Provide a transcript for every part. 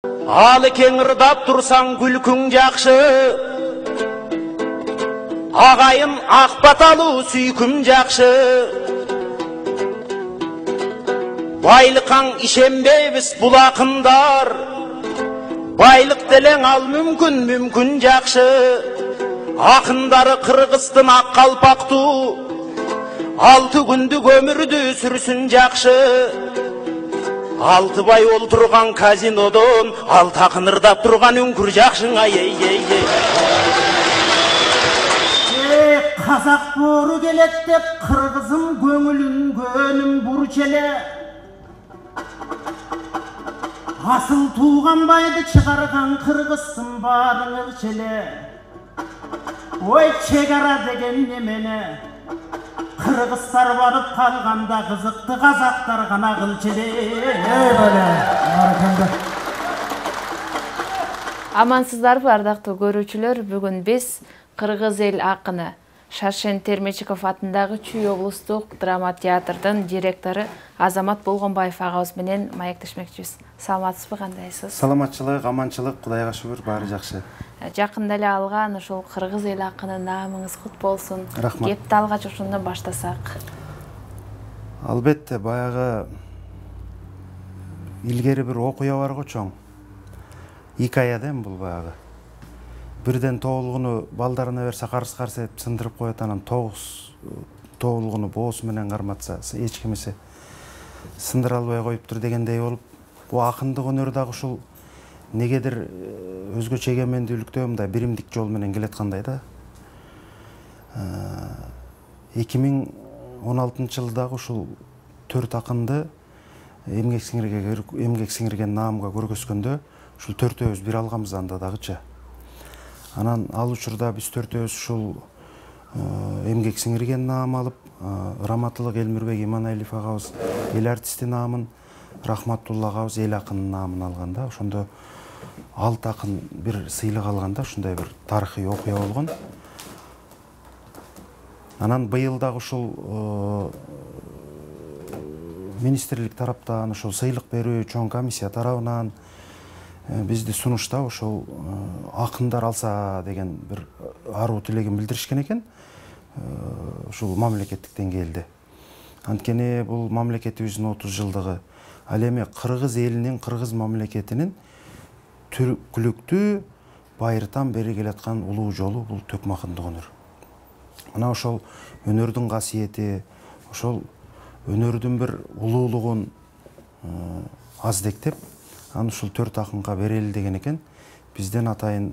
Алы кеңірдап тұрсаң күлкің жақшы, ағайын ақбаталу сүйкім жақшы. Байлықаң ішембейбіз бұл ақындар, байлық делең ал мүмкін жақшы. Ақындары Қырғызстан ақ қалпақты, 6 күндік өмірді сүрсін жақшы. 6 бай олтырған казинодон, 6 ақын ырдап тұрған үңкір жақшың ай. Қазақ боры келет деп қырғызым көңілін көнім бұрчеле. Асыл туған байды шығарған қырғызсың барың өлчеле. Ой, шекара деген немені қырғыздар барып қалғанда қызықты қазақтар ғана қылчеле. Амансыздарбы, ардактуу көрүүчүлөр, бүгүн биз Кыргыз эл акыны Шаршен Термечиков атындагы Чүй облустук драма театрдын директору Азамат Болгонбаев агабыз менен маектешмекчибиз. Саламатсызбы, кандайсыз? Саламатчылык, аманчылык, Кудайга шүгүр, баары жакшы. Жакында эле алган ошол Кыргыз эл акыны наамыңыз кут болсун. Рахмат. Кепти алгач ошондон баштасак. Албетте, баягы илгери бир окуя бар го чоң. Икая дем бул баягы. Бирден тоолгуну балдарына берсе карыс-карыс этип сындырып коет, анан 9 тоолгуну боосу менен карматса эч кимиси сындыра албай коюптур дегендей болуп, бул акындык өнөр дагы ушул негедир өзгөчө эгемендүүлүктө мындай биримдик жол менен келаткандай да. 2016-жылдагы ушул 4 акынды эмгек сиңирген наамга көргөзгөндө ушул 4өөбүз бир алганбыз анда дагычы. Анан ал учурда биз 4өөбүз ушул эмгек сиңирген наам алып, Раматылык Элмирбек Иманалиев агабыз эл артисти наамын, Рахматулла агабыз эл акынын наамын алганда, ошондо 6 акын бир сыйлык алганда ушундай бир тарыхый окуя болгон. Анан быйыл дагы ушул министрлик тараптан ушул сыйлык берүү чоң комиссия тарабынан бизди сунушта ошол акындар алса деген бир аруу тилегин билдиришкен экен. Ушул мамлекеттик деңгээлде. Анткени бул мамлекетибиздин 30 жылдыгы. Ал эми кыргыз элинин, кыргыз мамлекетинин түркүлүктүү байыртан бери келаткан улуу жолу бул төкмакындык өнөр. Мына ошол өнөрдүн касиети, ошол өнөрдүн бир улуулугун аздектеп, аны ушул 4 акынга берели деген экен. Бизден атайын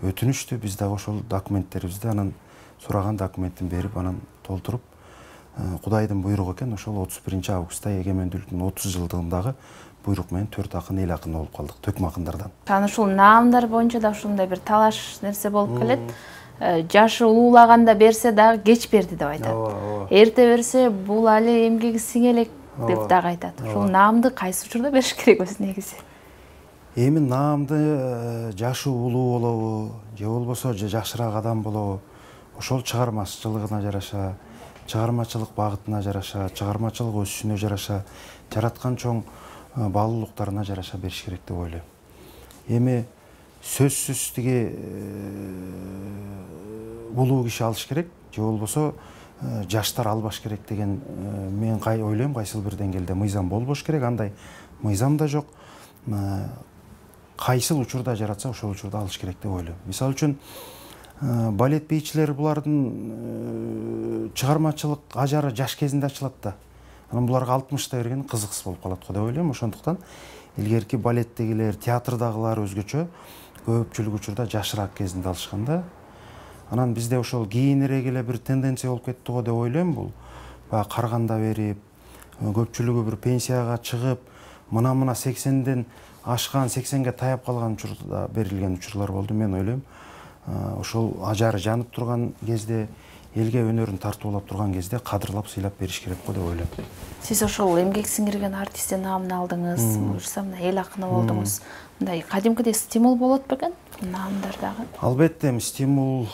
өтүнүштү, биз дагы ошол документтерибизди анан сураган документин берип, анан толтуруп, Кудайдын буйругу экен, ошол 31-августта эгемендүүлүктүн 30 жылдыгындагы буйрук менен 4 акын эл акыны болуп калдык, төкмө акындардан. Анан ушул наамдар боюнча да ушундай бир талаш нерсе болуп келет. Жашы улуулаганда берсе дагы кеч берди деп айтат. Эрте берсе бул али эмгеги сиңелек деп дагы айтат. Ушул наамды кайсы учурда бериш керек өзү негизи? Эми наамды жашы улуу болобу, же болбосо жакшыраак адам болобу, ошол чыгармачылыгына жараша, чыгармачылык багытына жараша, чыгармачылык өсүшүнө жараша, жараткан чоң баалуулуктарына жараша бериш керек деп ойлойм. Эми сөзсүз тиги улуу киши алыш керек, же болбосо жаштар албаш керек деген мен ойлойм, кайсыл бир деңгээлде мыйзам болбош керек, андай мыйзам да жок. Кайсыл учурда жаратса ошол учурда алыш керек деп ойлойм. Мисалы үчүн балет бийчилери булардын чыгармачылык ажары жаш кезинде ачылат да. Анан буларга 60-та берген кызыксыз болуп калат го деп ойлойм. Ошондуктан илгерки балеттегилер, театрдагылар өзгөчө көпчүлүк учурда жашыраак кезинде алышкан да. Анан бизде ошол кийинирээк эле бир тенденция болуп кетти го деп ойлойм. Бул баягы карганда берип, көпчүлүгү бир пенсияга чыгып, мына 80ден ашкан, 80ге таяп калган учурда берилген учурлар болду. Мен ойлойм, ошол ажары жанып турган кезде, элге өнөрүн тартуулап турган кезде кадырлап сыйлап бериш керек го деп ойлойм. Сиз ошол эмгек сиңирген артисти наамын алдыңыз, буюрса мына эл акыны болдуңуз. Мындай кадимкидей стимул болот бекен наамдардагы? Албетте, стимул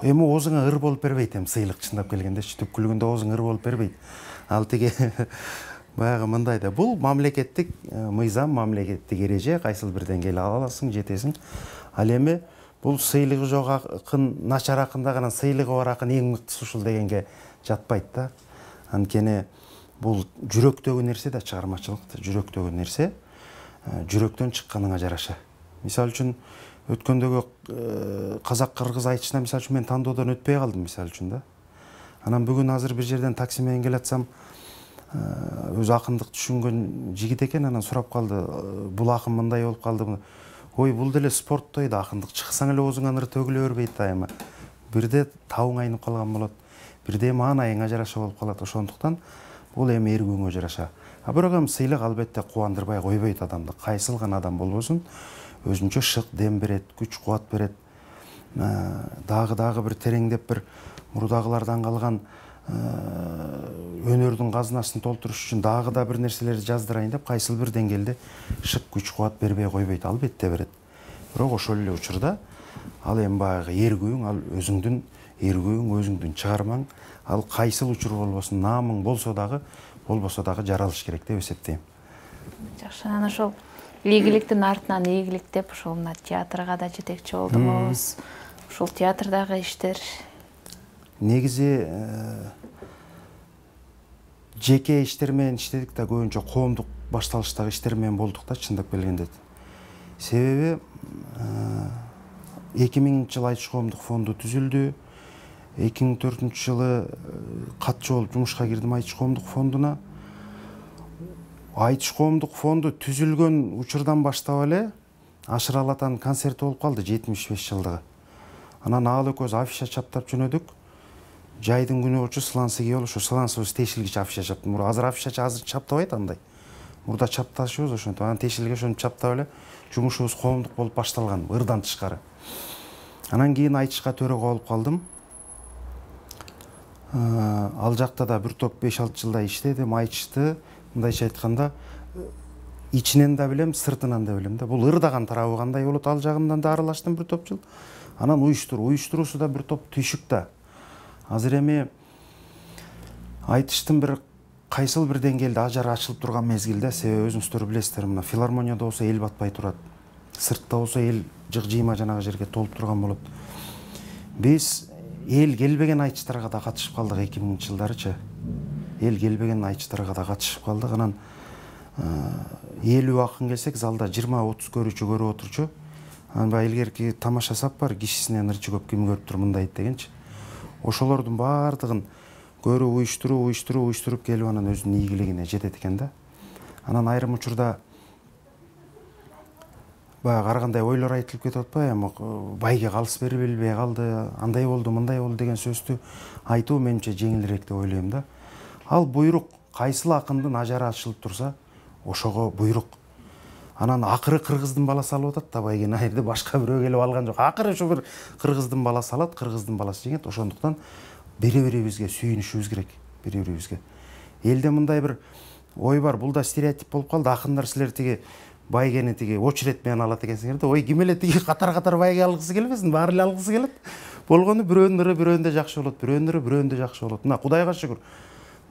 эми оозуңа ыр болуп бербейт, сыйлык чындап келгенде, түпкүлүгүндө оозуң ыр болуп бербейт. Ал тиги Баягы мындай да, бул мамлекеттик мыйзам, мамлекеттик эреже, кайсыл бир деңгээлде ала аласың, жетесиң. Ал эми бул сыйлыгы жок акын, начар акында гана сыйлыгы бар акын эң мыктысы ушул дегенге жатпайт да. Анткени бул жүрөктөгү нерсе да, чыгармачылык да жүрөктөгү нерсе, жүрөктөн чыкканыңа жараша. Мисалы үчүн өткөндөгү казак кыргыз айтышына мисалы үчүн мен тандоодон өтпөй калдым мисалы үчүн да. Анан бүгүн азыр бир жерден такси менен келатсам, өз акындык түшүнгөн жигит экен, анан сурап калды, бул акын мындай болуп калды. Ой, бул деле спорт дейт, акындык чыксаң эле оозуңан ыр төгүлө бербейт айыма. Бирде табың айнып калган болот, бирде маанайыңа жараша болуп калат. Ошондуктан бул эми эргүүңө жараша. Бирок эми сыйлык албетте кубандырбай койбойт адамды. Кайсыл гана адам болбосун, өзүнчө шык дем берет, күч кубат берет. Дагы бир тереңдеп бир мурдагылардан калган өнөрдүн казынасын толтуруш үчүн дагы да бир нерселерди жаздырайын деп кайсыл бир деңгээлде шык күч кубат бербей койбойт, албетте берет. Бирок ошол эле учурда ал эми баягы эргүүң, ал өзүңдүн эргүүң, өзүңдүн чыгармаң, ал кайсыл учур болбосун, наамың болсо дагы, болбосо дагы жаралыш керек деп эсептейм. Жакшы, анан ошол ийгиликтин артынан ийгилик деп ошол мына театрга да жетекчи болдуңуз. Ушул театрдагы иштер негизи жеке иштер менен иштедик да, көбүнчө коомдук башталыштагы иштер менен болдук да, чындап келгенде. Себеби 2000-жылы Айтыш коомдук фонду түзүлдү. 2004-жылы катчы болуп жумушка кирдим Айтыш коомдук фондуна. Айтыш коомдук фонду түзүлгөн учурдан баштап эле Ашыр Алатанын концерти болуп калды 75-жылдыгы. Анан ал экөөбүз афиша чаптап жөнөдүк. Жайдын күнү болчу, сылансы кийип ошо сылансыбыз тешилгич афиша чаптым. Азыр афиша азыр чаптабайт андай. Мурда чапташыбыз ошентип, анан тешилге ошону чаптап эле жумушубуз коомдук болуп башталган, ырдан тышкары. Анан кийин Айтышка төрөгө болуп калдым. Ал жакта да бир топ 5-6 жылдай иштедим, Айтышты, мындайча айтканда, ичинен да билем, сыртынан да билем да. Бул ырдаган тарабы кандай болот, ал жагынан да аралаштым бир топ жыл. Анан уюштуруусу да бир топ түйшүк да. Азыр эми Айтыштын бир кайсыл бир деңгээлде ажары ачылып турган мезгилде, себеби өзүңүздөр билесиздер, мына филармонияда болсо эл батпай турат. Сыртта болсо эл жык-жыйма жанагы жерге толуп турган болот. Биз эл келбеген айтыштарга да катышып калдык 2000-жылдарычы. Эл келбеген айтыштарга да катышып калдык. Анан 50 акын келсек, залда 20-30 көрүүчү көрүп отурчу. Анан баягы илгерки тамаша сап бар, кишисинен ырчы көп ким көрүп тур мындай дегенчи. Ошолордун баардыгын көрүп уюштуруп келип анан өзүнүн ийгилигине жетет экен да. Анан айрым учурда баягы ар кандай ойлор айтылып кетип атпайбы, байге калыс берилбей калды, андай болду, мындай болду деген сөздү айтуу менимче жеңилирээк деп ойлойм да. Ал буйрук кайсыл акындын ажары ачылып турса, ошого буйрук. Анан акыры кыргыздын баласы алып атат да, байгени айырды башка бирөө келип алган жок. Акыры ушу бир кыргыздын баласы алат, кыргыздын баласы жеңет. Ошондуктан бири-бирибизге сүйүнүшүбүз керек, бири-бирибизге. Элде мындай бир ой бар, бул да стереотип болуп калды. Акындар силер тиги байгени тиги очередь менен алат экенсиңер да. Ой, ким эле тиги катар-катар байге алгысы келбесин, баары эле алгысы келет. Болгону бирөөнүн ыры бирөөндө жакшы болот, бирөөнүн ыры бирөөндө жакшы болот. Мына Кудайга шүгүр.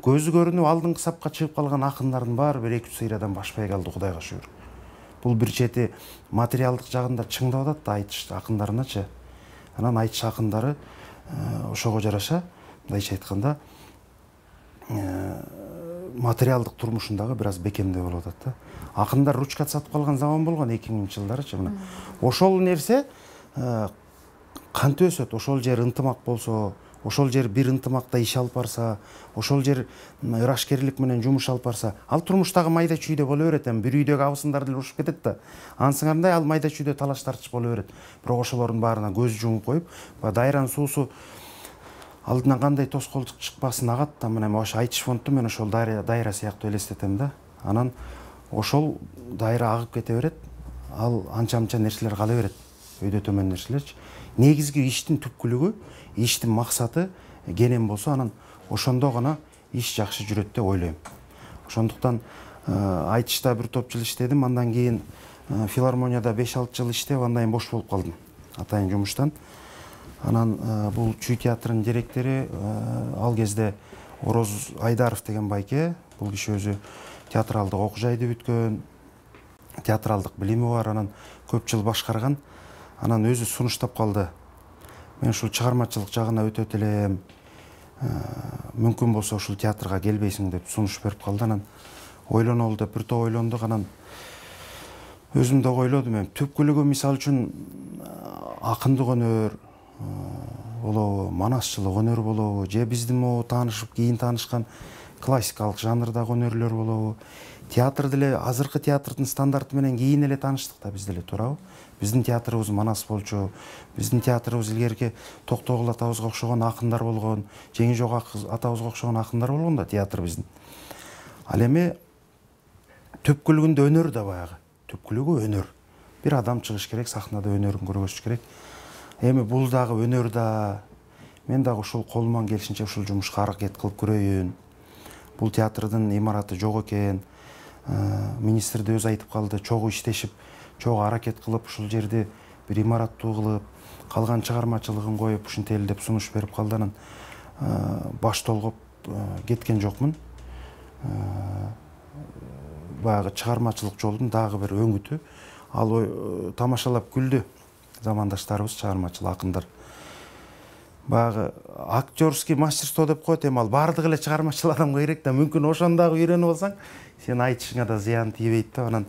Көзү көрүнүп алдыңкы сапка чыгып калган акындардын баары бир 2-3 сыйрадан башпай калды, Кудайга шүгүр. Бул бир чети материалдык жагында чыңдап атат да Айтыш акындарыначы. Анан Айтыш акындары ошого жараша, мындайча айтканда, материалдык турмушундагы бир аз бекемдөө болуп атат да. Акындар ручка сатып калган заман болгон 2000-жылдарычы. Мына ошол нерсе кантип өсөт, ошол жер ынтымак болсо, ошол жер бир ынтымакта иш алып барса, ошол жер ырашкерлик менен жумуш алып барса, ал турмуштагы майда чүйдө боло берет. Эми бир үйдөгү абысындар деле урушуп кетет да. Ансыңардай ал майда чүйдө талаш тартыш боло берет. Бирок ошолордун баарына көз жумуп коюп, дайранын суусу алдынан кандай тоскоолдук чыкпасын агат да. Мына ошо Айтыш фонду мен ошол дайра сыяктуу элестетем да. Анан ошол дайра агып кете берет. Ал анча-мынча нерселер кала берет. Өйдө төмөн нерселерчи. Негизги иштин түпкүлүгү, иштин максаты кенен болсо, анан ошондо гана иш жакшы жүрөт деп ойлойм. Ошондуктан Айтышта бир топ жыл иштедим, андан кийин филармонияда 5-6 жыл иштеп, андан кийин бош болуп калдым атайын жумуштан. Анан бул Чүй театрынын директори ал кезде Ороз Айдаров деген байке, бул киши өзү театралдык окуу жайды бүткөн, театралдык билими бар, анан көп жыл башкарган. Анан өзү сунуштап калды. Мен ушул чыгармачылык жагына өтөт элем. Мүмкүн болсо ушул театрга келбейсиң деп сунуш берип калды. Анан ойлонолу деп бир топ ойлондук. Анан өзүм да ойлодум, эми түпкүлүгү мисалы үчүн акындык өнөр болобу, манасчылык өнөр болобу, же биздин могу таанышып кийин таанышкан классикалык жанрдагы өнөрлөр болобу. Театр деле азыркы театрдын стандарты менен кийин эле тааныштык да биз деле, туурабы? Биздин театрыбыз манас болчу, биздин театрыбыз илгерки Токтогул атабызга окшогон акындар болгон, Жеңи Жок атабызга окшогон акындар болгон да театр биздин. Ал эми түпкүлүгүндө өнөр да баягы. Түпкүлүгү өнөр. Бир адам чыгыш керек, сахнада өнөрүн көргөзүш керек. Эми бул дагы өнөр да. Мен дагы ушул колуман келишинче ушул жумушка аракет кылып көрөйүн. Бул театрдын имараты жок экен. Министр да өзү айтып калды, чогуу иштешип, чогуу аракет кылып ушул жерди бир имараттуу кылып, калган чыгармачылыгын коюп ушинтели деп сунуш берип калды. Анан баш толгоп кеткен жокмун. Баягы чыгармачылык жолдун дагы бир өңүтү. Ал тамашалап күлдү замандаштарыбыз, чыгармачыл акындар. Баягы актерский мастерство деп коет, эми ал баардык эле чыгармачыл адамга керек да, мүмкүн ошону дагы үйрөнүп алсаң, сен айтышыңа да зыян тийбейт да. Анан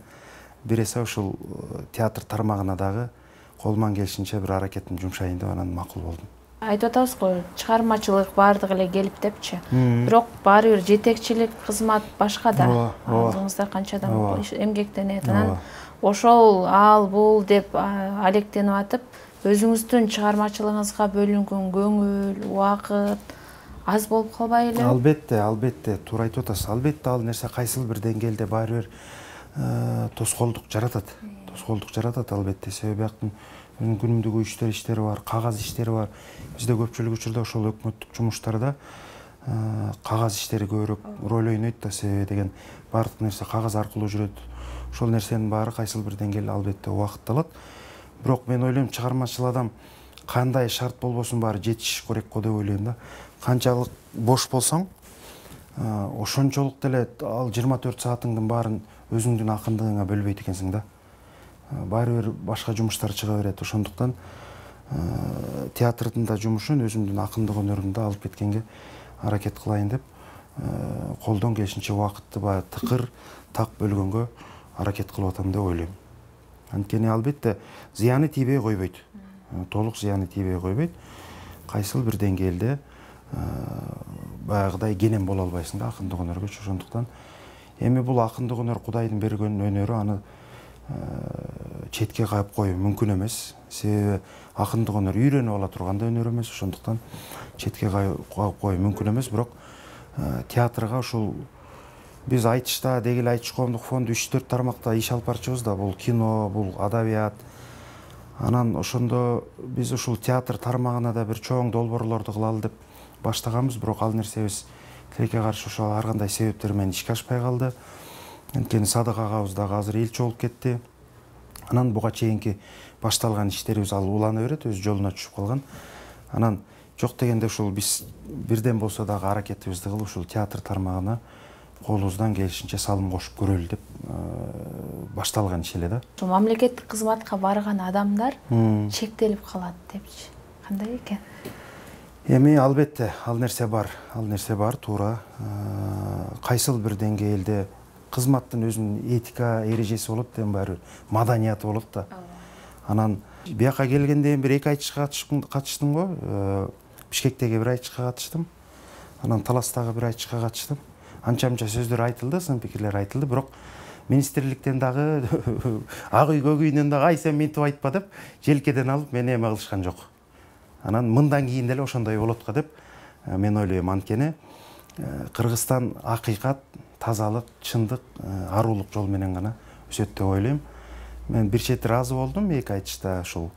бир эсе ушул театр тармагына дагы колуман келишинче бир аракетин жумшайын деп анан макул болдум. Айтып атабыз го, чыгармачылык баардык эле келип депчи. Бирок баары бир жетекчилик кызмат башка да. Алдыңызда канча адам эмгектенет. Анан ошол ал бул деп алектенип атып, өзүңүздүн чыгармачылыгыңызга бөлүнгөн көңүл, убакыт аз болуп калбай эле? Албетте, туура айтып атасыз. Албетте ал нерсе кайсыл бир деңгээлде баары бир тоскоолдук жаратат. Албетте, себеби бияктын күнүмдүк иштери бар, кагаз иштери бар. Бизде көпчүлүк учурда ошол өкмөттүк жумуштарда кагаз иштери көбүрөөк роль ойнойт да, себеби деген баардык нерсе кагаз аркылуу жүрөт. Ошол нерсенин баары кайсыл бир деңгээлде албетте убакыт алат. Бирок мен ойлойм, чыгармачыл адам кандай шарт болбосун баары жетишиш керек го деп ойлойм да. Канчалык бош болсоң, ошончолук деле ал 24 саатыңдын баарын өзүңдүн акындыгыңа бөлбөйт экенсиң да. Баары бир башка жумуштар чыга берет. Ошондуктан театрдын да жумушун өзүмдүн акындык өнөрүмдү алып кеткенге аракет кылайын деп колдон келишинче убакытты баягы тыкыр так бөлгөнгө аракет кылып атам деп ойлойм. Анткени албетте зыяны тийбей койбойт. Толук зыяны тийбей койбойт. Кайсыл бир деңгээлде баягыдай кенен боло албайсың да акындык өнөргө. Ошондуктан эми бул акындык өнөр Кудайдын берген өнөрү, аны четке кайып коюу мүмкүн эмес. Себеби акындык өнөр үйрөнүп ала турган да өнөр эмес. Ошондуктан четке кайып коюу мүмкүн эмес. Бирок театрга ушул биз айтышта Дегил Айтыш коомдук фонду 3-4 тармакта иш алып барчыбыз да. Бул кино, бул адабият. Анан ошондо биз ушул театр тармагына да бир чоң долбоорлорду кылалы деп баштаганбыз. Бирок ал нерсебиз тилекке каршы ошол ар кандай себептер менен ишке ашпай калды. Анткени Садык агабыз дагы азыр элчи болуп кетти. Анан буга чейинки башталган иштерибиз ал улана берет, өз жолуна түшүп калган. Анан жок дегенде ушул биз бирден болсо дагы аракетибизди кылып ушул театр тармагына колубуздан келишинче салым кошуп көрөлү деп башталган иш эле да. Ошо мамлекеттик кызматка барган адамдар чектелип калат депчи. Кандай экен? Эми албетте ал нерсе бар, туура. Кайсыл бир деңгээлде кызматтын өзүнүн этика эрежеси болот деген баары маданияты болот да. Анан бияка келгенде бир 2 айтышка катыштым го. Бишкектеги бир айтышка катыштым. Анан Таластагы бир айтышка катыштым. Анча-мынча сөздөр айтылды, сын пикирлер айтылды, бирок министрликтен дагы ак үй көк үйүнөн дагы ай сен мынтип айтпа деп желкеден алып мени эме кылышкан жок. Анан мындан кийин деле ошондой болот го деп мен ойлойм. Анткени Кыргызстан акыйкат, тазалык, чындык, арулук жол менен гана өсөт деп ойлойм. Мен бир чети ыраазы болдум 2 айтышта ушул.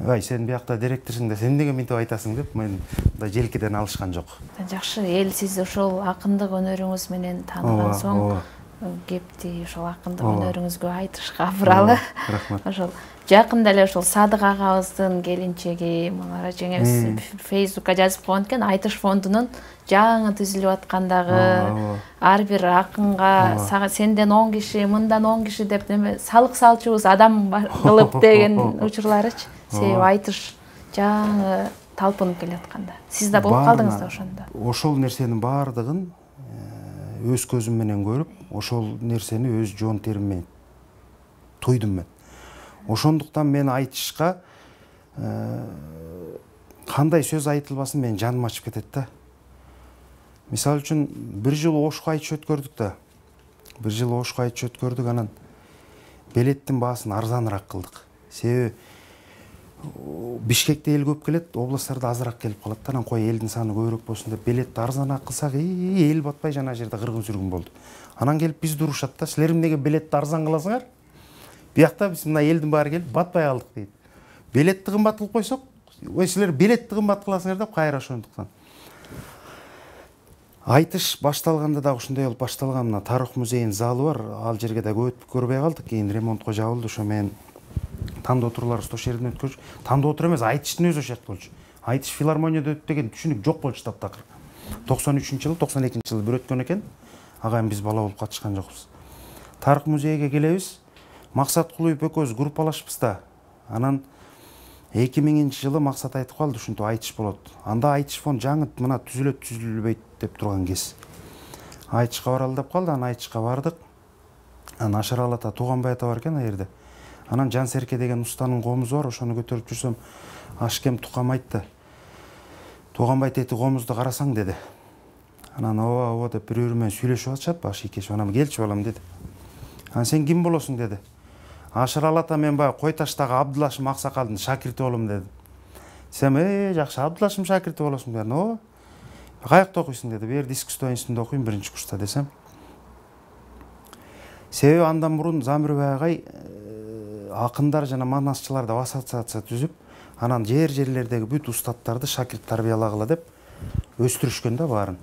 Ай сен биякта директорсуң да сен эмнеге мынтип айтасың деп мен да желкеден алышкан жок. Жакшы, эл сизди ошол акындык өнөрүңүз менен тааныган соң кепти ошол акындык өнөрүңүзгө айтышка буралы. Рахмат. Ошол жакында эле ошол Садык агабыздын келинчеги Мунара жеңебиз Фейсбукка жазып койгон экен, Айтыш фондунун жаңы түзүлүп аткандагы ар бир акынга сенден 10 киши, мындан 10 киши деп салык салчубуз адам кылып деген учурларычы. Себеби Айтыш жаңы талпынып келатканда. Сиз да болуп калдыңыз да ошондо. Ошол нерсенин баардыгын өз көзүм менен көрүп, ошол нерсени өз жоон терим менен тойдум мен. Ошондуктан мен Айтышка кандай сөз айтылбасын мен жаным ачып кетет да. Мисалы үчүн бир жыл Ошко айтыш өткөрдүк да. Бир жыл Ошко айтыш өткөрдүк, анан билеттин баасын арзаныраак кылдык. Себеби Бишкекте эл көп келет, областтарда азыраак келип калат. Анан кой элдин саны көбүрөөк болсун деп билетти арзаныраак кылсак, эл батпай жана жерде кыргын сүргүн болду. Анан келип бизди урушат да, силер эмнеге билетти арзан кыласыңар? Биякта биз мына элдин баары келип батпай калдык дейт. Билетти кымбат кылып койсок, ой силер билетти кымбат кыласыңар деп кайра ошондуктан. Айтыш башталганда да ушундай болуп башталган. Мына Тарых музейинин залы бар, ал жерге да көп көрбөй калдык. Кийин ремонтко жабылды. Ошо менен тандоо турларыбыз ошол жерден өткөрчү. Тандоо тур эмес, Айтыштын өзү ошол жакта болчу. Айтыш филармонияда өттү деген түшүнүк жок болчу таптакыр. 93-жылы, 92-жылы бир өткөн экен. Агайым биз бала болуп катышкан жокпуз. Тарых музейге келебиз. Максат Кулуев экөөбүз группалашпыз да. Анан 2000-жылы Максат айтып калды, ушинтип Айтыш болот. Анда Айтыш фонд жаңы мына түзүлөт түзүлбөйт деп турган кез. Айтышка баралы деп калды, анан Айтышка бардык. Анан Ашарал ата Туганбай ата бар экен ал жерде. Анан Жан Серке деген устанын комузу бар, ошону көтөрүп жүрсөм, Ашкем Тукам айтты. Туганбай тети комузду карасаң деди. Анан ооба деп бирөө менен сүйлөшүп атышат, баш икешип, анан келчи балам деди. Анан сен ким болосуң деди. Ашарал ата мен баягы Кой таштагы Абдылашым Аксакалдын шакирти болом деди. Сен жакшы Абдылашым шакирти болосуң деди. Ооба. Каякта окуйсуң деди. Бер Искусство институтунда окуйм, 1-курста десем. Себеби андан мурун Замирбай агай акындар жана манасчылар да ассоциация түзүп, анан жерлердеги бүт устаттарды шакирт тарбиялагыла деп өстүрүшкөн да баарын.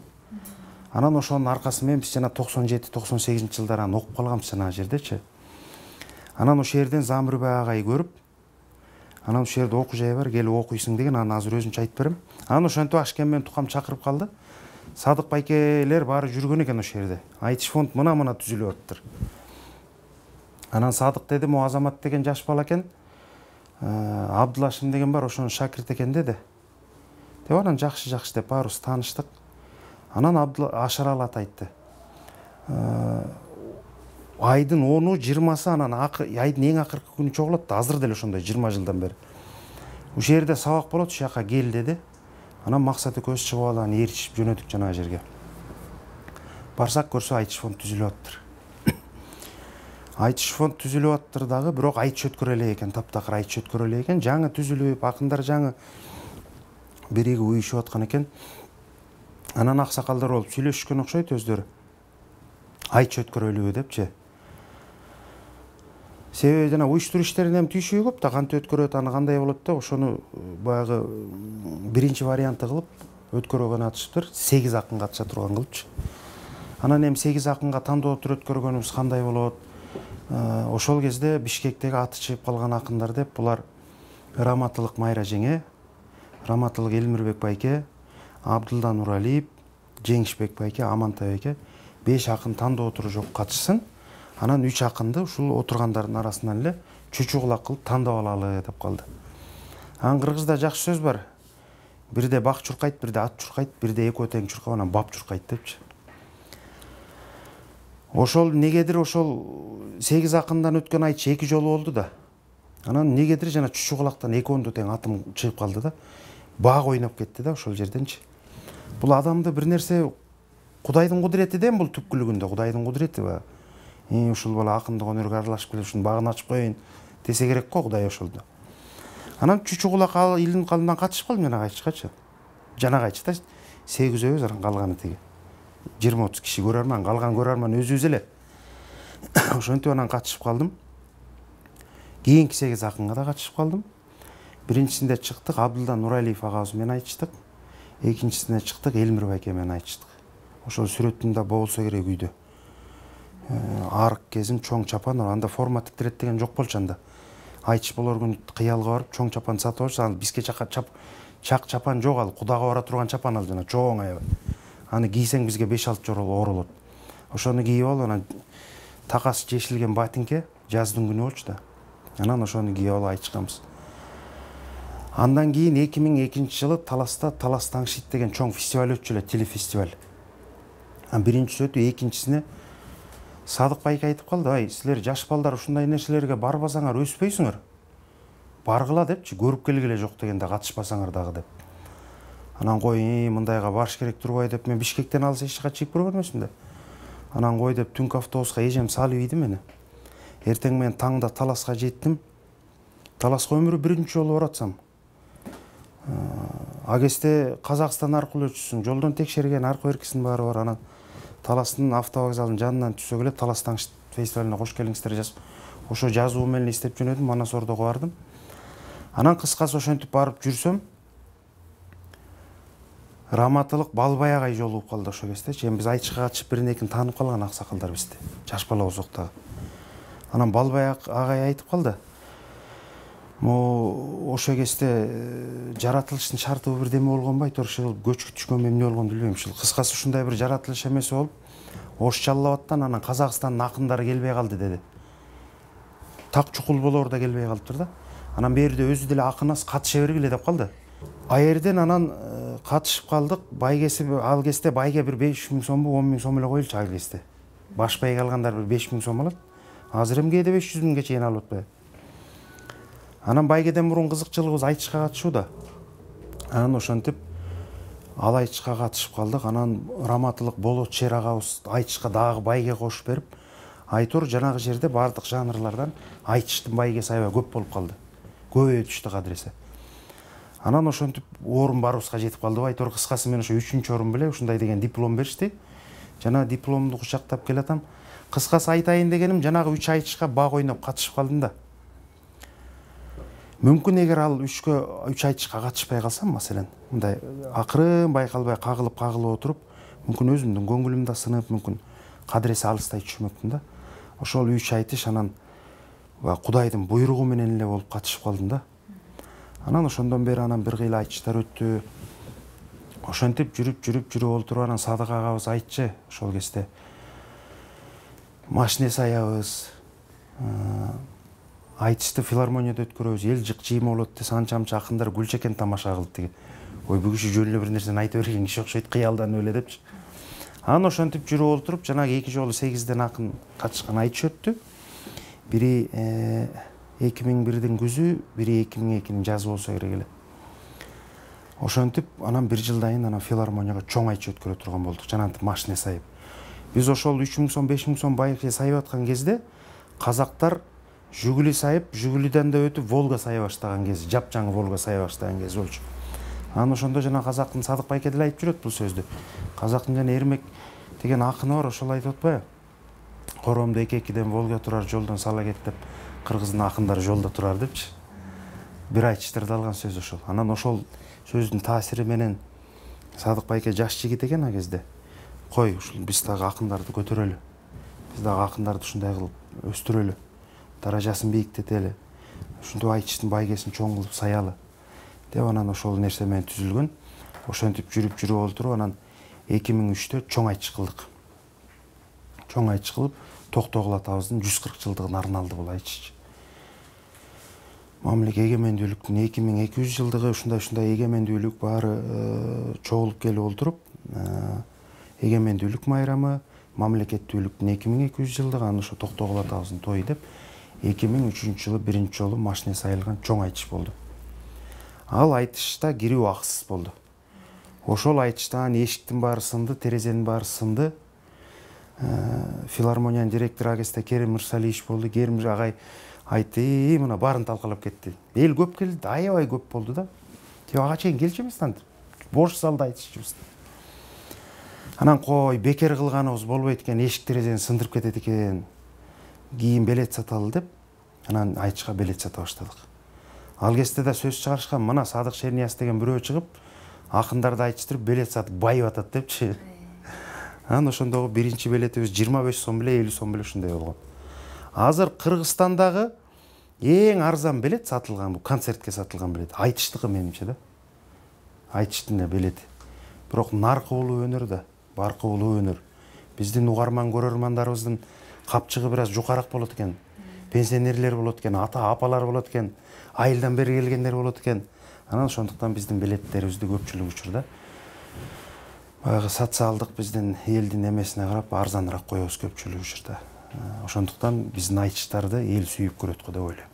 Анан ошонун аркасы менен биз жана 97-98-жылдары анан окуп калганбыз жана жердечи. Анан ошол жерден Замирбай агай көрүп, анан ошол жерде окуу жай бар, келип окуйсуң деген, анан азыр өзүнчө айтып берем. Анан ошентип Ашкем менен Тукам чакырып калды. Садык байкелер баары жүргөн экен ошол жерде. Айтыш фонд мына түзүлүп атыптыр. Анан Садык деди, могу Азамат деген жаш бала экен. Абдылашым деген бар, ошонун шакирт экен деди. Деп анан жакшы деп баарыбыз тааныштык. Анан Ашарал ата айтты. Айдын 10-у 20-сы анан айдын эң акыркы күнү чогулат да, азыр деле ошондой 20 жылдан бери. Ушул жерде сабак болот, ушул жака кел деди. Анан Максат экөөбүз чыгып алып анан ээрчишип жөнөдүк жана жерге. Барсак көрсө Айтыш фонд түзүлүп атыптыр. Айтыш фонд түзүлүп атыптыр дагы, бирок Айтыш өткөрө элек экен, таптакыр Айтыш өткөрө элек экен. Жаңы түзүлүп, акындар жаңы бириги уюшуп аткан экен. Анан аксакалдар болуп сүйлөшүшкөн окшойт өздөрү. Айтыш өткөрөлүбү депчи. Себеби жана уюштуруу иштеринин эми түйшүгү көп да, кантип өткөрөт, аны кандай болот деп, ошону баягы биринчи варианты кылып өткөргөн атышыптыр. 8 акын катыша турган кылыпчы. Анан эми 8 акынга тандоо тур өткөргөнүбүз кандай болот? Ошол кезде Бишкектеги аты чыгып калган акындар деп, булар Раматылык Майра жеңе, Раматылык Элмирбек байке, Абдылда Нуралиев, Жеңишбек байке, Амантай байке 5 акын тандоо туру жок катышсын. Анан 3 акынды ушул отургандардын арасынан эле чучугулак кылып тандап алалы деп калды. Анан кыргызда жакшы сөз бар. Бирде бак чуркайт, бирде ат чуркайт, бирде экөө тең чуркап анан бап чуркайт депчи. Ошол негедир ошол 8 акындан өткөн Айтыш 2 жолу болду да. Анан негедир жана чучугулактан экөөндө тең атым чыгып калды да. Баг ойноп кетти да ошол жерденчи. Бул адамды бир нерсе Кудайдын кудурети дем, бул түпкүлүгүндө Кудайдын кудурети ба. Ушул бала акындык өнөргө аралашып келип ушунун багын ачып коеюн десе керек го Кудай ошолду. Анан чучугулак илин калымдан катышып калдым жана Айтышкачы. Жана Айтышта 8-өбүз, анан калганы тиги 20-30 киши көрөрман, калган көрөрман өзүбүз эле. Ошентип анан катышып калдым. Кийинки 8 акынга да катышып калдым. Биринчисинде чыктык, Абдылда Нуралиев агабыз менен айтыштык. Экинчисине чыктык, Элмир байке менен айтыштык. Ошол сүрөтүндө болсо керек үйдө. арык кезим чоң чапан, анда форма тиктирет деген жок болчу анда. Айтыш болор күн кыялга барып чоң чапан сатып алчу. Ал бизге чак чапан жок, ал Кудага бара турган чапан ал жана чоң аябай. Аны кийсең бизге 5-6 жолу оорулот. Ошону кийип алып, анан такасы жешилген батинке жаздын күнү болчу да. Анан ошону кийип алып айчканбыз. Андан кийин 2002-жылы Таласта Талас Таңшит деген чоң фестиваль өтчү эле, телефестиваль. Биринчиси өтүп, экинчисине Садык байке айтып калды: "Ай, силер жаш балдар ушундай нерселерге барбасаңар өспөйсүңөр. Баргыла" депчи, "көрүп келгиле жок дегенде катышпасаңар дагы" деп. Анан кой, мындайга барыш керек турбай деп, мен Бишкектен алыс эч жака чыгып көргөн эмесмин да. Анан кой деп түнкү автобуска эжем салып ийди мени. Эртең менен таңда Таласка жеттим. Таласка өмүрү биринчи жолу баратсам. Агесте Казакстан аркылуу өтүшсүң, жолдон текшерген аркы беркисинин баары бар. Анан Таластын автовокзалынын жанынан түшсөк эле Талас Таңшит фестивалине кош келиңиздер жазып, ошо жазуу менен издеп жөнөдүм, анан Ордого бардым. Анан кыскасы ошентип барып жүрсөм, Раматылык Балбай агай жолугуп калды ошо кездечи. Эми биз айтышка катышып бирин-экин таанып калган аксакалдар бизди. Жаш бала болсок дагы. Анан Балбай агай айтып калды: "Ошо кезде жаратылыштын шарты бирдеме болгонбу? Айтор ушул көчкү түшкөнбү, эмне болгонду билбейм. Ушул кыскасы ушундай бир жаратылыш эмеси болуп, Ош Жалал-Абадтан анан Казакстандын акындары келбей калды" деди. Так чукул болор да келбей калыптыр да. Анан берде өзү деле акынас катыша бергиле деп калды. Аерден анан катышып калдык. Байгеси ал кезде байге бир 5.000 сомбу, 10.000 сом эле коюлчу ал кезде. Баш байге алгандар бир 5.000 сом алат. Азыр эми кээде 500.000ге чейин алып атпайбы? Анан байгеден мурун кызыкчылыгыбыз айтышка катышуу да. Анан ошентип ал айтышка катышып калдык. Анан Раматылык Болот Шер агабыз айтышка дагы байге кошуп берип, айтор жанагы жерде бардык жанрлардан айтыштын байгеси аябай көп болуп калды. Көбөйө түштү кадыресе. Анан ошентип орун барыбызга жетип калды. Айтор кыскасы мен ошо 3-чү орун беле ушундай деген диплом беришти. Жана дипломду кучактап келатам. Кыскасы айтайын дегеним, жанагы 3 айтышка баг ойноп катышып калдым да. Мүмкүн эгер ал 3 айтышка катышпай калсам, маселен, мындай акырын байкалбай кагылып отуруп, мүмкүн өзүмдүн көңүлүм да сынып, мүмкүн кадыресе алыстай түшмөкмүн да. Ошол 3 айтыш анан Кудайдын буйругу менен эле болуп катышып калдым да. Анан ошондон бери анан бир кыйла айтыштар өттү. Ошентип жүрүп олтуруп, анан Садык агабыз айтчы, ошол кезде машине саябыз, айтышты филармонияда өткөрөбүз, эл жык жыйма болот десе, анча-мынча акындар Гүлчекен тамаша кылды деген. Ой, бүгүн жөн эле бир нерсени айта берген киши окшойт, кыялдан эле депчи. Анан ошентип жүрүп олтуруп, жанагы 2 жолу 8ден акын катышкан айтыш өттү. Бири 2001-дин күзү, бири 2002-нин жазы болсо керек эле. Ошентип анан 1 жылдан кийин анан филармонияга чоң айтыш өткөрө турган болдук, жанагынтип машине сайып. Биз ошол 3.000 сом, 5.000 сом байке сайып аткан кезде казактар Жигули сайып, Жигулиден да өтүп Волга сайып баштаган кези, жапжаңы Волга сайып баштаган кези болчу. Анан ошондо жана казактын Садык байке деле айтып жүрөт бул сөздү. Казактын жана Эрмек деген акыны бар, ошол айтып атпайбы? Коромдо 2-2ден Волга турар, жолдон сала кет деп, кыргыздын акындары жолдо турар депчи. Бир айтыштырды алган сөз ошол. Анан ошол сөздүн таасири менен Садык байке жаш жигит экен а кезде. Кой, ушул биз дагы акындарды көтөрөлү. Биз дагы акындарды ушундай кылып өстүрөлү. Даражасын бийиктетели. Ушинтип айтыштын байгесин чоң кылып саялы деп анан ошол нерсе менен түзүлгөн. Ошентип жүрүп олтуруп анан 2003-тө чоң айтыш кылдык. Чоң айтыш кылып, Токтогул атабыздын 140 жылдыгына арналды бул айтыш. Мамлекет эгемендүүлүктүн 2200 жылдыгы, ушундай эгемендүүлүк баары чогулуп келип олтуруп, эгемендүүлүк майрамы, мамлекеттүүлүктүн 2200 жылдыгы, анан ошо Токтогул атабыздын тою деп 2003-жылы биринчи жолу машине сайылган чоң айтыш болду. Ал айтышта кирүү акысыз болду. Ошол айтыштан эшиктин баары сынды, терезенин баары сынды. Филармониянын директору агесте Керим Мырсалиевич болду. Керим агай айтты, мына баарын талкалап кетти. Эл көп келди, аябай көп болду да. Тип ага чейин келчү эмес антип. Бош залда айтышчыбыз. Анан кой, бекер кылганыбыз болбойт экен, эшик терезени сындырып кетет экен. Кийин билет саталы деп, анан айтышка билет сата баштадык. Ал кезде да сөз чыгарышкан, мына Садык Шернияз деген бирөө чыгып, акындарды айтыштырып билет сатып байып атат депчи. Анан ошондогу биринчи билетибиз 25 сом беле 50 сом беле ушундай болгон. Азыр Кыргызстандагы эң арзан билет сатылган, бул концертке сатылган билет айтыштыкы менимче да. Айтыштын билети. Бирок наркы улуу өнөр да, баркы улуу өнөр. Биздин угарман көрөрмандарыбыздын капчыгы бир аз жукараак болот экен. Пенсионерлер болот экен, ата-апалар болот экен, айылдан бери келгендер болот экен. Анан ошондуктан биздин билеттерибизди көпчүлүк учурда баягы социалдык биздин элдин эмесине карап арзаныраак коебуз көпчүлүк учурда. Ошондуктан биздин айтыштарды эл сүйүп көрөт го деп ойлойм.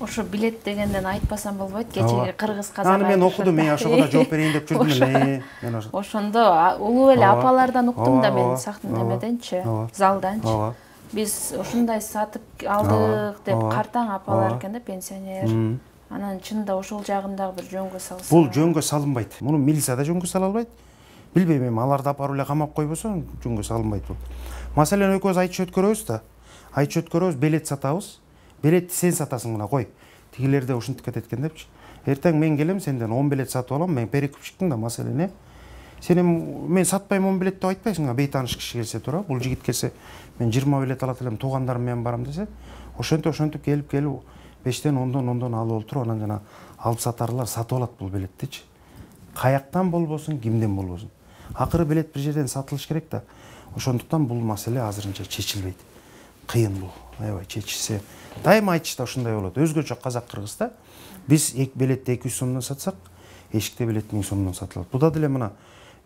Ошо билет дегенден айтпасам болбойт. Кечеги кыргыз казак. Аны мен окудум, мен ошого да жооп берейин деп жүрдүм эле. Мен ошондо улуу эле апалардан уктум да мен сактын эмеденчи, залданчы. Биз ушундай сатып алдык деп картаң апалар экен да, пенсионер. Анан чында ошол жагындагы бир жөнгө салса. Бул жөнгө салынбайт. Муну милиция да жөнгө сала албайт. Билбейм, эми аларды апарып эле камап койбосо жөнгө салынбайт бул. Маселен экөөбүз айтыш өткөрөбүз да. Айтыш өткөрөбүз, билет сатабыз. Билетти сен сатасың мына кой. Тигилерде ушинтип кетет экен депчи. Эртең мен келем, сенден 10 билет сатып алам, мен перекупчиктин да маселени. Сен мен сатпайм 10 билет деп айтпайсың, бейтааныш киши келсе туура. Бул жигит келсе, мен 20 билет алат элем, туугандарым менен барам десе, ошентип келип 5тен 10дон алып олтуруп, анан жана алып сатарлар сатып алат бул билеттичи. Каяктан болбосун, кимден болбосун. Акыры билет бир жерден сатылыш керек да. Ошондуктан бул маселе азырынча чечилбейт. Кыйын бул. Аябай чечилсе, дайыма айтышта ушундай болот. Өзгөчө казак кыргызда биз билетти 200 сомдон сатсак, эшикте билет 1000 сомдон сатылат. Буда деле мына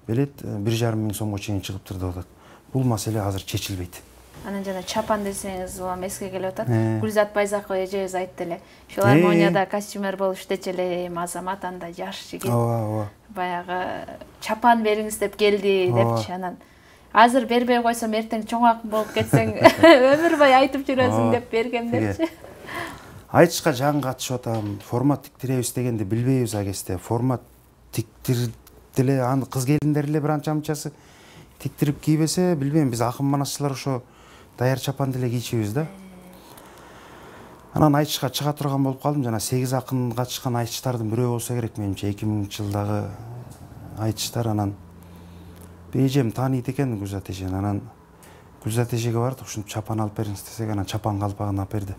билет 1,5 сомго чейин чыгыптыр деп атат. Бул маселе азыр чечилбейт. Анан жана чапан десеңиз, улам эске келип атат. Гүлзат Байзакова эжебиз айтты эле. Филармонияда костюмер болуп иштечү эле, Азамат анда жаш жигит. Баягы чапан бериңиз деп келди депчи. Анан азыр бербей койсом эртең чоң акын болуп кетсең өмүр бой айтып жүрөсүң деп бергем депчи. Айтышка жаңы катышып атам. Формат тиктиребиз дегенди билбейбиз а кезде. Формат тиктирделе аны кыз келиндер эле бир анча мынчасы тиктирип кийбесе, билбейм, биз акын манасчылар ошо даяр чапан деле кийчүбүз да. Анан айтышка чыга турган болуп калдым. Жана 8 акын катышкан айтыштардын бирөө болсо керек менимче, 2000-жылдагы айтыштар. Анан эжем тааныйт экен Гүлзат эжени. Анан Гүлзат эжеге бардык, ушинтип чапан алып бериңиз десек, анан чапан калпагын алып берди.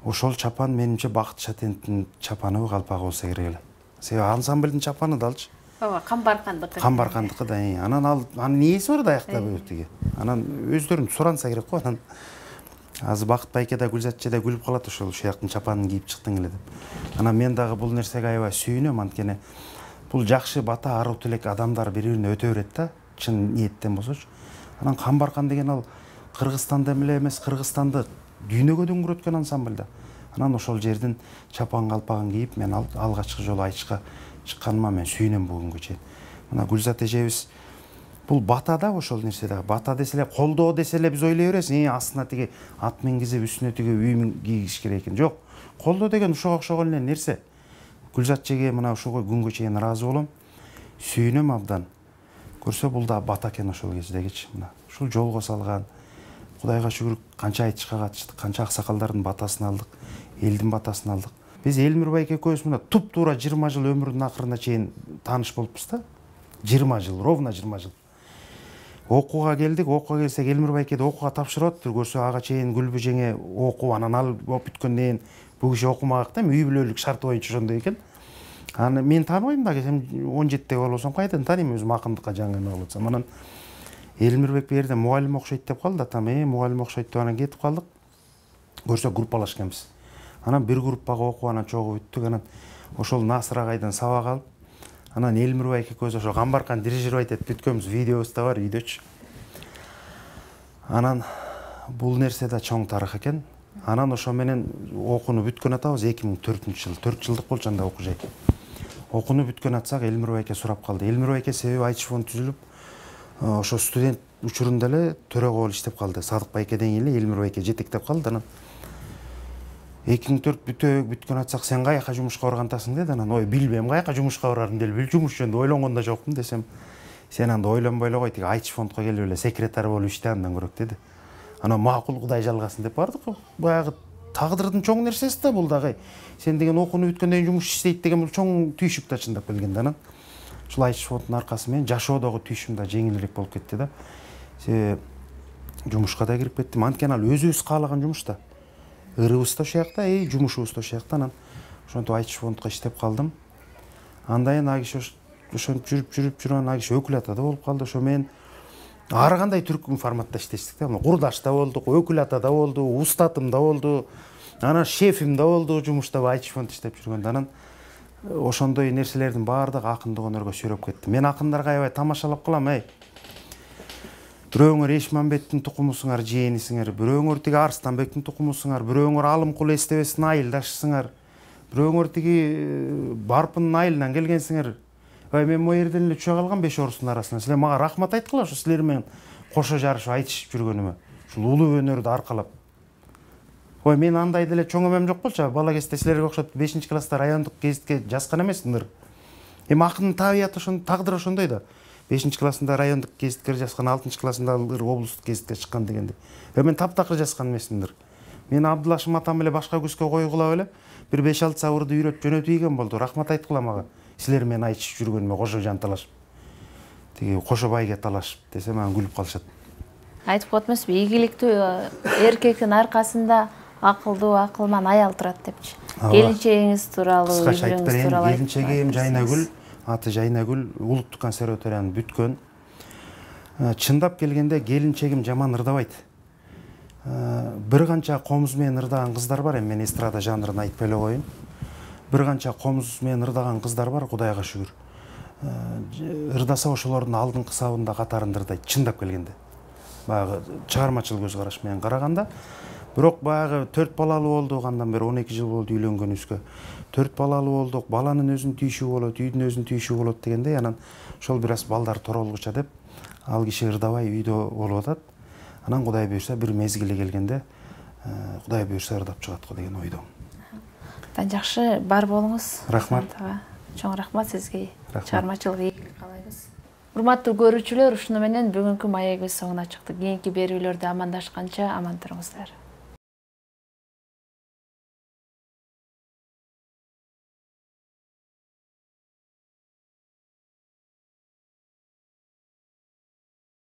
Ошол чапан менимче Бакыт Шатенттин чапаны калпагы болсо керек эле. Себеби ансамблдин чапаны далчы. Ооба, Камбаркандыкы. Камбаркандыкы да. Анан анын ээси бар да аякта бөтүгү. Анан өздөрүн суранса керек го. Анан азыр Бакыт байке да Гүлзат эже да күлүп калат, ошол ушаяктын чапанын кийип чыктың эле деп. Анан мен дагы бул нерсеге аябай сүйүнөм, анткени бул жакшы бата аруу тилек адамдар бири-бирине өтө берет да, чын ниеттен болсочу. Анан Камбаркан деген ал Кыргызстанда эле эмес, Кыргызстанды дүйнөгө дөңгөрөткөн ансамбль да. Анан ошол жердин чапан калпагын кийип мен алгачкы жолу айтышка чыкканыма мен сүйүнөм бүгүнгө чейин. Мына Гүлзат эжебиз бул бата да, ошол нерседе. Бата десе эле, колдоо десе эле биз ойлой беребиз, астына тиги ат мингизип, үстүнө тиги үй кийгиш керек экен. Жок. Колдоо деген ушуга окшогон эле нерсе. Гүлзат эжеге мына ушуга күнгө чейин ыраазы болом. Сүйүнөм абдан. Көрсө бул да бата экен ошол кездегичи. Мына ушул жолго салган. Кудайга шүгүр, канча айтышка катыштык, канча аксакалдардын батасын алдык, элдин батасын алдык. Биз Элмир байке экөөбүз мына туп-туура 20 жыл өмүрүнүн акырына чейин тааныш болуппуз да. 20 жыл, ровно 20 жыл. Окууга келдик, окууга келсек Элмир байкеди окууга тапшырып атыптыр. Көрсө ага чейин Гүлбү жеңе окуу, анан ал болуп бүткөндөн кийин бул киши окумагак да, үй бүлөлүк шарты боюнча ошондой экен. Аны мен тааныбайм да, сен 17-те болсоң кайдан тааныйм, өзүм акындыкка жаңы эме болуп атсам. Анан Элмирбек бу жерде мугалим окшойт деп калды, атам, мугалим окшойт деп анан кетип калдык. Көрсө группалаш экенбиз. Анан бир группага окуп анан чогуу бүттүк. Анан ошол Насыр агайдан сабак алып, анан Элмир байке көз ошо Камбаркан дирижировать этип бүткөнбүз, видеобуз да бар үйдөчү. Анан бул нерсе да чоң тарых экен. Анан ошо менен окууну бүткөн атабыз 2004-жыл. 4 жылдык болчу анда окуу жай. Окууну бүткөн атсак Элмир байке сурап калды. Элмир байке себеби айтыш фонд түзүлүп, ошо студент учурунда эле төрөгө болуп иштеп калды. Садык байкеден кийин эле Элмир байке жетектеп калды. Анан 2004 бүткөн атсак, сен каяка жумушка баргантасың деди. Анан ой, билбейм каяка жумушка барарым деле, бил жумуш жөнүндө ойлонгон да жокмун десем, сен анда ойлонбой эле кой, тиги айтыш фондко келип эле секретарь болуп иште андан көрөк деди. Анан макул, Кудай жалгасын деп бардык. Баягы тагдырдын чоң нерсеси да бул дагы. Сен деген окууну бүткөндөн кийин жумуш иштейт деген бул чоң түйшүк да чындап келгенде. Анан ушул айтыш фондунун аркасы менен жашоодогу түйшүм да жеңилирээк болуп кетти да. Жумушка да кирип кеттим. Анткени ал өзүбүз каалаган жумуш да. Ырыбыз да ошол жакта, жумушубуз да ошол жакта. Анан ошентип айтыш фондко иштеп калдым. Андан аг киши ошентип жүрүп аг киши өкүл ата да болуп калды. Ошо менен ар кандай түркүн форматта иштештик да. Курдаш да болдук, өкүл ата да болду, устатым да болду. Анан шефим да болду жумушта айтыш фонд иштеп жүргөндө. Анан ошондой нерселердин баардыгы акындык өнөргө сүйрөп кетти. Мен акындарга аябай тамашалап калам, бирөөңөр Эшмамбеттин тукумусуңар, жээнисиңер, бирөөңөр тиги Арстанбектин тукумусуңар, бирөөңөр Алымкул Эстебестин айылдашысыңар, бирөөңөр тиги Барпындын айылынан келгенсиңер. Мен могу жерден эле түшө калгам 5 орустун арасынан. Силер мага рахмат айткыла, ошо силер менен кошо жарышып айтышып жүргөнүмө. Ушул улуу өнөрдү аркалап. Мен андай деле чоң эмем жок болчу. Бала кезде силерге окшоп 5-класста райондук гезитке жазган эмесминдир. Акындын табияты ошондой, тагдыры ошондой да. 5-классында райондук гезитке жазган, 6-классында облустук гезитке чыккан дегенде. Мен таптакыр жазган эмесминдир. Мен Абдылашым атам эле башка көзгө койгула эле бир 5-6 сабырды үйрөтүп жөнөтүйгөн болду. Рахмат айткыла мага. Силер менен айтышып жүргөнүмө кошо жанталашып. Тиги кошо байге талашып десе мага күлүп калышат. Айтып коетмесизби, ийгиликтүү эркектин аркасында акылдуу акылман аял турат депчи. Келинчегиңиз тууралуу, үйүңүз тууралуу. Келинчегим Жайнагүл, аты Жайнагүл, улуттук консерваторияны бүткөн. Чындап келгенде келинчегим жаман ырдабайт. Бир канча комуз менен ырдаган кыздар бар, мен эстрада жанрын айтпай эле коеюн. Бир канча комуз менен ырдаган кыздар бар, Кудайга шүгүр. Ырдаса ошолордун алдыңкы сабында катарында ырдайт, чындап келгенде. Баягы чыгармачыл көз караш менен караганда, бирок баягы 4 балалуу болдук, андан бери 12 жыл болду үйлөнгөнүбүзгө. 4 балалуу болдук, баланын өзүнүн түйшүгү болот, үйдүн өзүнүн түйшүгү болот дегенде, анан ошол бир аз балдар торолгуча деп, ал киши ырдабай үйдө болуп атат. Анан Кудай буйрса бир мезгили келгенде, Кудай буйрса ырдап чыгат го деген ойдомун. Жакшы, бар болуңуз. Рахмат. Чоң рахмат сизге. Чыгармачылык ийгилик каалайбыз. Урматтуу көрүүчүлөр, ушуну менен бүгүнкү маегибиз соңуна чыктык. Кийинки берүүлөрдө амандашканча аман туруңуздар.